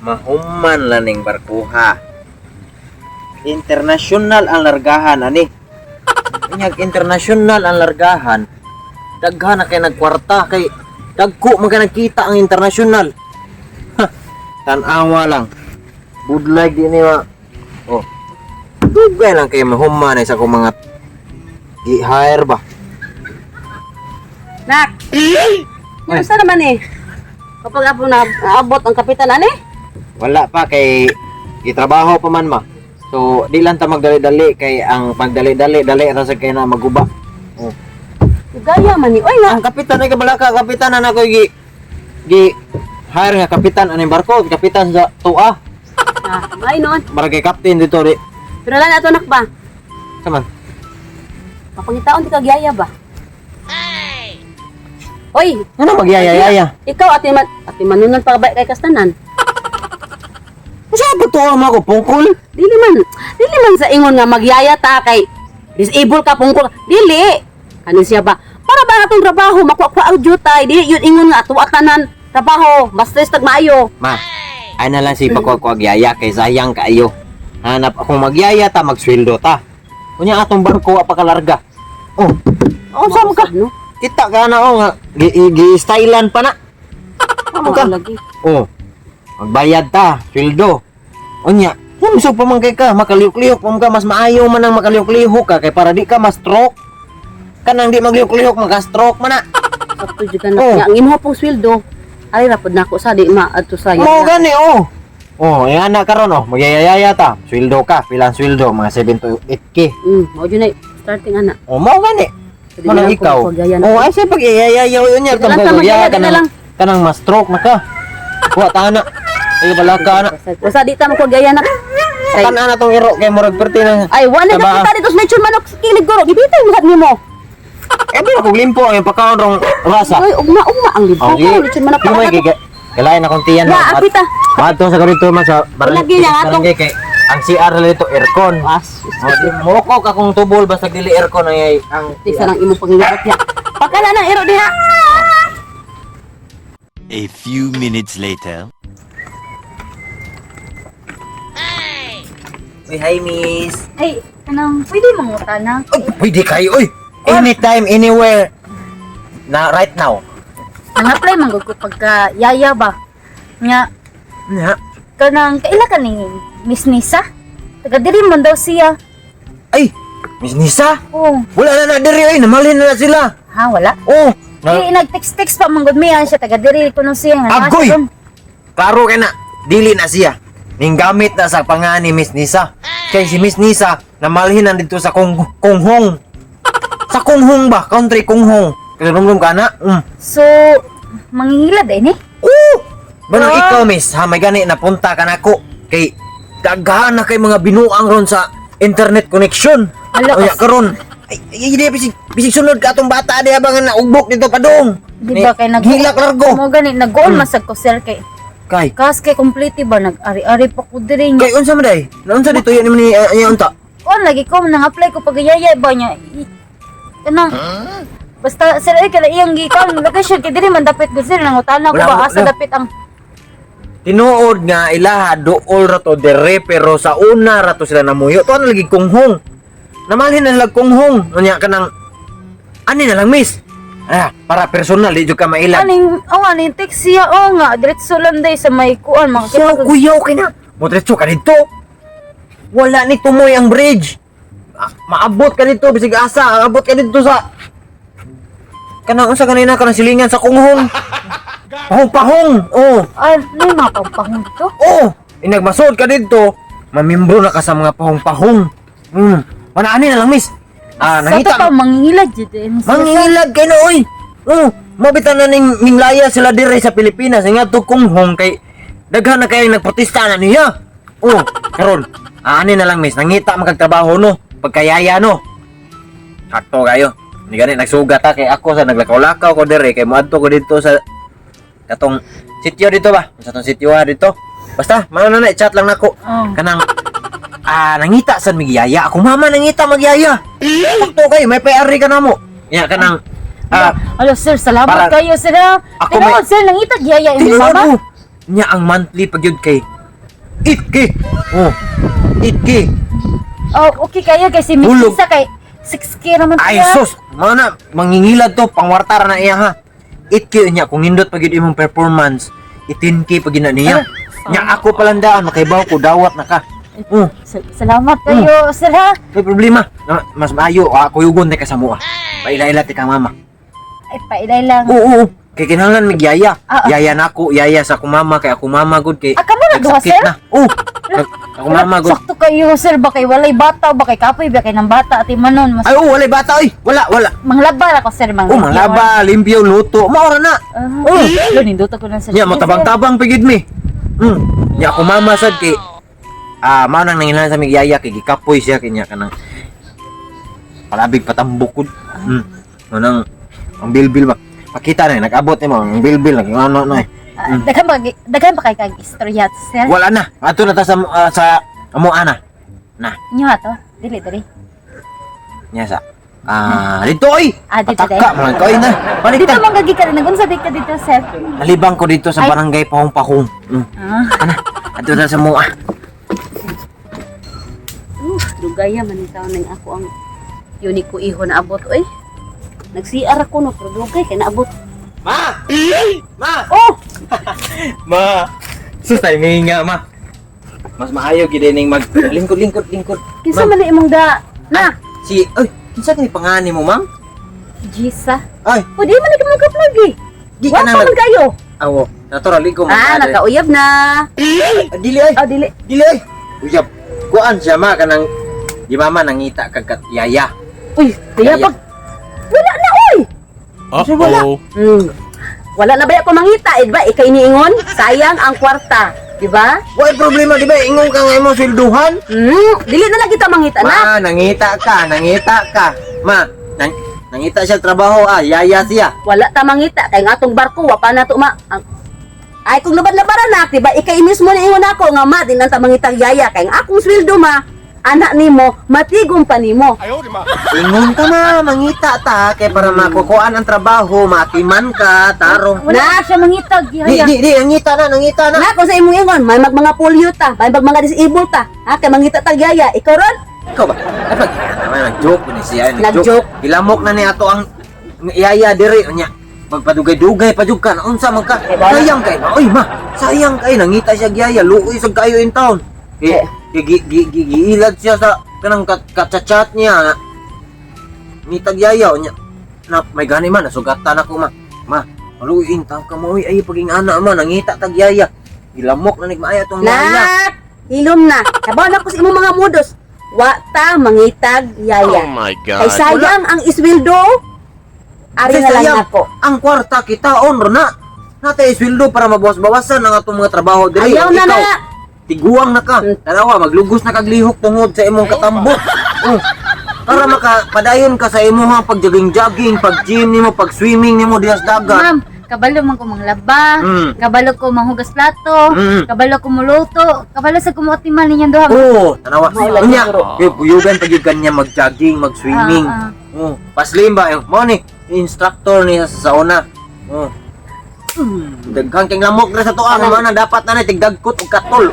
mahuman laning barkuha. Internasyonal ang largahan ani. Inyag internasyonal ang largahan. Daghan na kay nagkwarta kay dagko man ka nagkita ang internasyonal. Tan-awa lang. Budlag di ni wa. Oh. Dugay lang kay mahuman sa akong mga i-hire ba. Nak! Ano sa naman eh? Kapag ako naabot ang kapitan, ano eh? Wala pa kay itrabaho pa man ma. So di lang ta magdali-dali kay ang pagdali-dali dali ra sa kay na maguba. Oh. Gaya man ni. Oy nga. Ang kapitan ay kabalaka, kapitan na ako gi hire nga kapitan aning barko, kapitan sa tua. Ay noon. Barangay captain dito di. Pero lang ato nak ba? Saman. Kapangitaon di ka giyaya ba? Oy, Ano magyaya-yaya? ikaw ati manunan pa ba kay kastanan? Sa to mo ko pungkol? Dili man sa ingon nga magyaya ta kay disable ka pungkol. Dili. Ano siya ba? Para ba atong trabaho makuha audio tay, dili yun ingon nga ato atanan trabaho, basta stag maayo. Ma, ay na lang si pakuha yaya kay sayang kaayo. Hanap akong magyaya ta magsweldo ta. Kunya atong barko apakalarga. Oh. Oh, saan ka? No? Kita ka na oh nga gi-stylean pa na. Amo ka? lagi. Oh. Magbayad ta, sweldo. Unya, humsog pa man kay ka, makaliok-liok pa man ka, mas maayo man ang makaliok-liok ka kay para di ka ma-stroke. Kanang di magliok-liok maka-stroke man na. Sakto jud ka Oh. na. Ang imong pong sweldo, ay rapod nako sa di maadto sa Mo gani oh. Oh, yan na karon oh, magyayaya ta. Sweldo ka, pilang sweldo mga 7 to 8k. Mao jud na starting ana. Oh, mo gani. Pwede Manang na ikaw. ako pagyayan Oh, ako. ay sa pagyayaya yun niya Sige lang, tama, pagya sige lang. kanang ma-stroke na ka. Wa ta na. Ay balaka na. Usa di ta mo ko gaya na. Ay, Kana na tong iro kay murag perti na. ay wala Taba. ka kita dito sa lechon manok sa kilig guro. Gibitay mo sad nimo. Eh pero kung limpo ang pagkaon rong rasa. Ay, ugma ang libro. Oh, sige. Lechon manok. Sige, may galayan akong tiyan Ya, apita. Mato sa ganito man sa Lagi niya, ato. barangay kay ang CR dito aircon. Was. Mokok akong tubol basta dili aircon ay ang Isa lang imong pangilabot ya. Pakala na iro diha. A few minutes later. Uy, hi miss. Ay, anong, pwede mangutan na? Oy, pwede kayo oy. Anytime, anywhere. Na right now. Nang-apply man gud ko pagka yaya ba? Nga, Nya. kanang, kaila ka ni Miss Nisa? Taga diri man daw siya. Ay, Miss Nisa. Oh, Wala na diri ay namalhin na sila. ha, wala? Oh, Di, nag-text-text pa man gud miya siya, taga diri ko nung siya. nga, Agoy! nasa doon. klaro kay na. Dili na siya. Ning gamit na sa pangani Miss Nisa. Kay si Miss Nisa namalhin na dito sa Konghong. Sa Konghong ba? Country Konghong. Kalumlum ka na? So, mangingilad eh, ni? Oo! Banang Ah. ikaw, miss, ha, may gani, napunta ka na ko. Kay, daghan na kay mga binuang ron sa internet connection. Hala, Kaya karon, ay, di, bisig sunod ka atong bata, di abangan na ugbok dito pa dong. Di ba kay Hilak largo. Mo gani, nag-goal masag ko, sir, kay Kay, kas kay complete ba, nag-ari-ari pa ko diri nga. kay, unsa man day? Naunsa dito yan ni unta? Oh, lagi ko nang-apply ko pag yaya ba niya. Kanang, basta sir ay kala iyang gikon location kay diri man dapat gud sir nang utana ko Wala, ba asa wala. dapat ang Tinuod nga ilaha dool ra to dere pero sa una ra to sila namuyo. To ano lagi Konghong. Namalhin na sila Konghong. Unya ka nang ani na lang miss. Para personal di jud ka mailan. aning text siya nga diretso lang day sa may kuan Siya, makakita ko. kuyaw ka na. Motretso ka dito. Wala ni tumoy ang bridge. Maabot ka dito, bisig asa. Maabot ka dito sa... Kanang unsa kanina ka ng silingan sa Konghong. Pahong-pahong. Oh. Ay, may mapampahong dito. Oh. Inagmasod ka dito. Mamimbro na ka sa mga pahong-pahong. Wala ani na lang, miss. Sa to Nangita. pa mangingilad jud din. Mangingilag kayo na, oy. Oh. Mabitan na ning laya sila dire sa Pilipinas. Nga to Konghong kay... Daghan na kayo nagprotesta na niya. Oh, karon. Ani na lang, miss. Nangita magtrabaho no. Pagkayaya no. Sakto kayo. Hindi ganit nagsugat ta kay ako sa naglakaw-lakaw ko dire kay moadto ko dito sa katong sitio dito ba? Sa tong sitio dito. Basta, mano na chat lang nako. Oh. Kanang nangita sa magyaya. Ako mama nangita magyaya. Sakto kayo, may payari ka na mo. Ya kanang Alo sir, salamat Para- kayo sir. Ha. Ako Pero may- sir nangita giyaya imong mama. Tinuod nya ang monthly pag yun kay Itki. Oh. Itki. Oh, okay kayo kay si Miss Hulog. Lisa kay 6K naman Ay sus, mana mangingilad to pangwartar na iya ha. Itki niya kung hindot pagid imong performance, itinki pagid na niya. Nya ako palandaan makaibaw ko dawat na ka. Salamat kayo, sir ha. May problema. Mas maayo ako yugon te ka sa mua. Paila-ila ti ka mama. Ay, pailay lang. Oo. Kay kinahanglan mig yaya. Ah, ah. Yaya nako, yaya sa ako mama kay ako mama gud kay. Ah, kamo na duha, nagsakit sir? na. Oo. Ako mama gud. Sakto kayo, sir. Bakay walay bata, bakay kapoy, bakay ng bata, ati manon. Mas Ay, oo, wala bata oy. Wala. manglaba ako, sir. Oh, manglaba, limpyo, luto. Maora na. Oh, ninduto ko na sa Nya matabang-tabang pigid mi. Nya ako mama sad kay mao nang nanginahanglan sa mig yaya kay gikapoy siya kanya kanang palabig patambukod. Manang ang bilbil ba. Pakita na nag-abot mo ang bilbil nag ano na. Daghan ba kay kag istorya, sir? Wala na. Ato na ta sa amo ana. Na, Nyo ato. Dili. nya sa dito oy. Dito, Pataka man koy na. Dito Palitan. man gagi ka rin. Nagunsa di ka dito, sir. Nalibang ko dito sa Ay. barangay Pahong-Pahong. Ana, ato na sa mua. Dugaya man ni taon ning ako ang unique ko iho na abot oy. Nagsiar ako no pero dugay kay naabot. Ma! Ma! Oh, Ma! Sus tayo may nga, ma. Mas maayo gid ning mag lingkod. kinsa Ma, man ni imong da? Na, si kinsa ni pangani mo, ma'am? Gisa. Ay, o di man ni mo kaplagi. di Wa ka na pa man kayo. awo, naturally ko Nakauyab na. Dili ay. Oh, dili. Dili ay. Uyab. Kuan siya ma kanang di mama nangita kagkat yaya. Uy, kaya Yaya. pag wala na oy. Uh-oh. Wala na ba ako mangita, ba? Ikay niingon, sayang ang kwarta, di ba? Why problema di ba ingong ka nga imong silduhan? Dili na lang kita mangita na. Ma, nangita ka. Ma, nangita siya trabaho yaya siya. Wala ta mangita kay nga atong barko wa pa na to ay kung labad-labaran na di ba ikay mismo ni ingon ako nga ma din ang ta mangitag yaya kay nga akong sweldo ma anak nimo matigom pa nimo. Ingon ka ma, mangita ta kay para makukuan ang trabaho, matiman ka, tarong. Wala siya mangitag. Di, Yaya. nangita na. Na kung sa imong ingon may mga polio ta may mga disabled ta ha kay mangita tag yaya ikaw ron Ikaw ba? Ay, nag-joke ni siya. Nag-joke. Ilamok na ni ato ang yaya diri nya. Magpadugay-dugay pa jud ka. Unsa man ka? Eh, wala. Sayang kay. Oy, ma. Sayang kay nangita siya yaya. Luoy sa kayo in town. Giilad siya sa kanang kachat niya. Nitag yaya nya. Na may gani man nasugatan ako ma. Ma, luoy in town ka mo. Oy, ay paging ana man nangita tag yaya. Ilamok na ni maaya tong yaya. nak hilom na kabaw na ko sa imong mga modos wa ta mangitag yaya Oh my kay God. sayang ang isweldo ari na lang Sayang, ako ang kwarta kita on na. Natay sweldo para mabawas-bawasan ang atong mga trabaho diri. ayaw na Ikaw, na tiguang na ka. Dalawa maglugos na kaglihok tungod sa imong katambok. Para makapadayon ka sa imong pag-jogging-jogging, pag-gym nimo, pag-swimming nimo diha sa dagat. Ma'am, kabalo man ko manglaba, kabalo ko manghugas plato, kabalo ko muluto, kabalo sa kumuotiman ninyang duha. Oo, tanawa. Wala Unya, siguro. puyugan pag yung kanya mag-jogging, mag-swimming. Paslim ba? Mo ni, instructor niya sa sauna. Daghang king lamok na sa tuwa nga na dapat na tigdagkot og katol.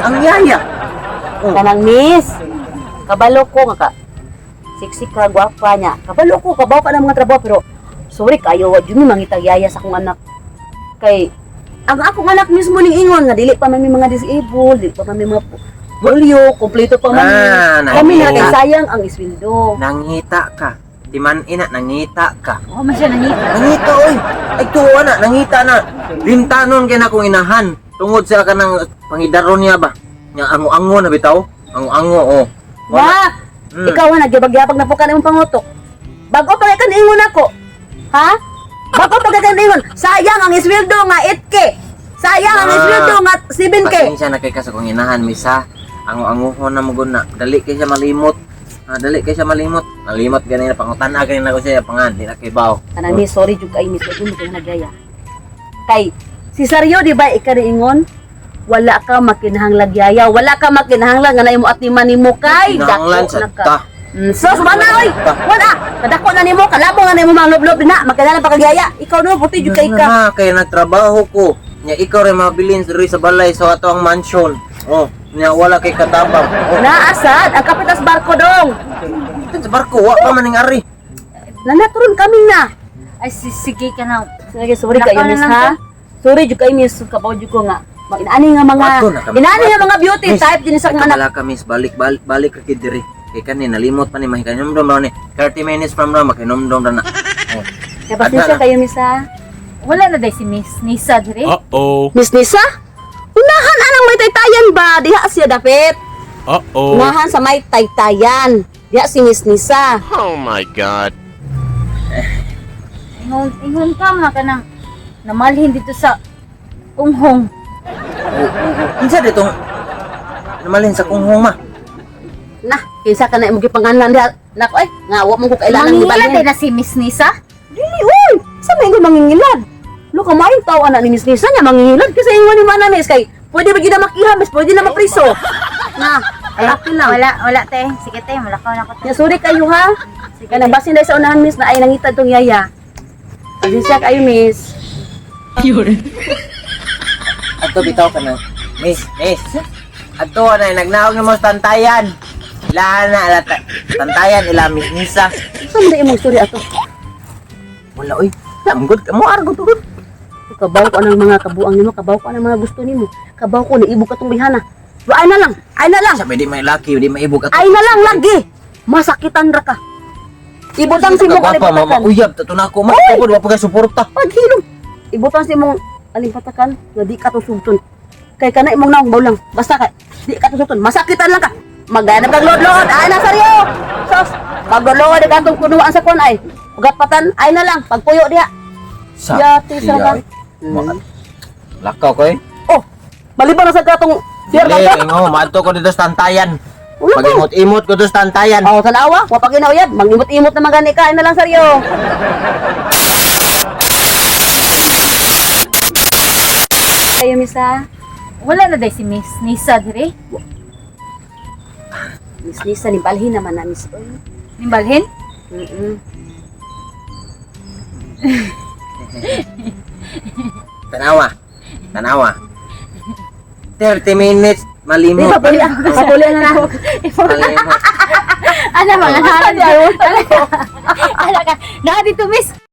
Ang yaya. kanang miss kabalo ko nga ka sexy ka gwapa niya kabalo ko kabaw ka ng mga trabaho pero sorry kayo wa jud mi mangitag yaya sa akong anak kay ang akong anak mismo ning ingon nga dili pa man may mga disabled dili pa man may mga polio kompleto pa man kami na kay nangita. sayang ang isweldo Nangita ka. Di man ina, nangita ka. Oo man siya nangita. Nangita oy. Ay tuwa na, nangita na. Bintanon kay na kong inahan. Tungod sa kanang pangidaron niya ba? Nya ango-ango na bitaw. Ango-ango wa ikaw na nagyabag-yabag na po ka imong pangutok bago pa ka niingon ako ha bago pa ka niingon sayang ang isweldo nga 8K sayang ang isweldo nga 7K Pasensya na kay ka sa kong inahan, misa. Ango-ango na mo na. Dali kay siya malimot. Nalimot ganina pangutan-a ganina ko siya pangan, di na kay baw. kanang miss sorry jud kay miss jud mo kay nagyaya kay si Saryo di ba ikariingon wala ka makinahanglag yaya wala ka makinahanglang nga na imo atiman nimo kay Kinahanglan dako sa na ka ta. sos mana oy wala kadako na nimo kalabo nga nimo mga loblob na magkanalan pa kag yaya ikaw no puti jud kay ka Kaya nagtrabaho ko. Nya ikaw rin mabilin sa balay sa ato ang mansion. Oh, nya wala kay katabang. Oh, Naasad, ang kapitas barko dong. sa barko wa pa maning ari. Nanaturon kami na. Ay, sige ka na. Sige, sorry Nakaw kayo, na miss, lang ha? Sorry, juga kayo, miss. Kabaw ko nga. Inaani nga mga, Ato na kami. inaani nga mga beauty Miss, type din sa mga anak. Wala ka miss, balik ka kay diri. Kay kanin nalimot pa ni mahikanumdom na ni. 30 minutes from now makinumdom na. Oh. Kaya pasensya kayo, miss, ha? Wala na day si Miss Nisa dire. Uh-oh. Miss Nisa? Unahan anang may taytayan ba? Diha siya dapit. Uh-oh. Unahan sa may taytayan. Diha si Miss Nisa. Oh my God. Ingon ka mga ka nang namalhin dito sa kunghong. Unsa ditong namalhin sa kunghong ma? Nah, kinsa ka na imong gipangalan diha. Nako ay, nga wa mo ko kailangan Mangingilan gibalhin. day na si Miss Nisa. Dili, uy! Sa may mangingilad? Lo ka maayong tao anak ni Miss Nisa niya mangingilad kasi ingon ni mana miss kay pwede ba gid na makiha miss pwede na mapriso. Na, akin lang. Wala te. Sige te, malakaw na ko te. Ya sorry kayo ha. Sige na basin dai sa unahan miss na ay nangita tong yaya. Pasensya kayo miss. Ato bitaw ka na. Miss. Ato na nagnaog na mo sa tantayan. Ilahan na ala tantayan ila Miss Nisa. Saan ba imong story ato? Wala oy. Damgod ka mo argo tugod. Kabaw ko anang mga kabuang nimo, kabaw ko anang mga gusto nimo. Kabaw ko naibog ka tong bihana. Wa ay na lang. Sabi di may laki, di may ibog ato. Ay na lang lagi. Masakitan ra ka. Ibutang si mong Mama alipatakan. uyab tato na ako. Matupod wa pa kay suporta. Paghilom. Ibutang si mong alipatakan nga di ka tusugton. Kay kana imong naong bawlang. Basta ka di ka tusugton. Masakitan lang ka. Magana kag lod-lod. Ay na saryo. Sos. Maglod ka tong kunuan sa kon ay. Ugapatan ay na lang pagpuyo diha. Yati sa ka. Lakaw ko eh. Oh. Maliban na sa katong Sir Dili, ka. ingo, maadto ko dito sa tantayan. Ulo ko. Pag-imot-imot ko dito sa tantayan. Oh, tanawa, wa pa ginauyad. Mangimot-imot na magani ka na lang saryo. Kayo misa. Wala na day si Miss Nisa dire. Miss Lisa ni balhin naman na miss. Oy. Nimbalhin? Tanawa. 30 minutes, Di malimot. ba puli ako kasi puli na ako. Malimot. Ano mga naran? Ano ka? Na dito Miss.